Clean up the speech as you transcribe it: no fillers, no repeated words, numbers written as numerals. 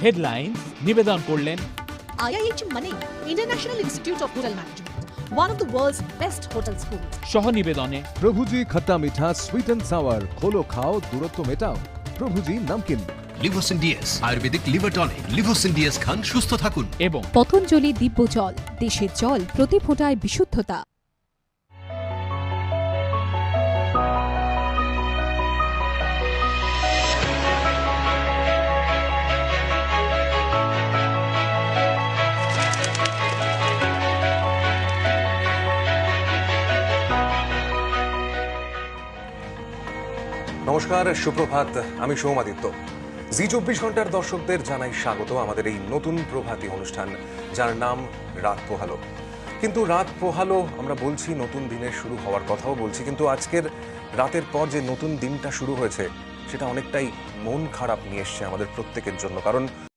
Headlines নিবেদন করলেন IIH Mane, International Institute of Hotel Management, one of the world's best hotel schools. সহ নিবেদনে প্রভুজি খট্টা মিঠা sweet and sour খোলো খাও দূরত্ব মেটাও Prabhuji namkeen Livosin DS ayurvedic liver tonic Livosin DS খান সুস্থ থাকুন। এবং পতঞ্জলি দিব্য জল, দেশের জল প্রতি ফোঁটায় বিশুদ্ধতা। নমস্কার, সুপ্রভাত। আমি সৌমাদিত্য। জি24 ঘন্টার দর্শকদের জানাই স্বাগত আমাদের এই নতুন প্রভাতী অনুষ্ঠান, যার নাম রাত পোহালো। কিন্তু রাত পোহালো আমরা বলছি, নতুন দিনের শুরু হওয়ার কথাও বলছি, কিন্তু আজকের রাতের পর যে নতুন দিনটা শুরু হয়েছে সেটা অনেকটাই মন খারাপ নিয়ে এসছে আমাদের প্রত্যেকের জন্য। কারণ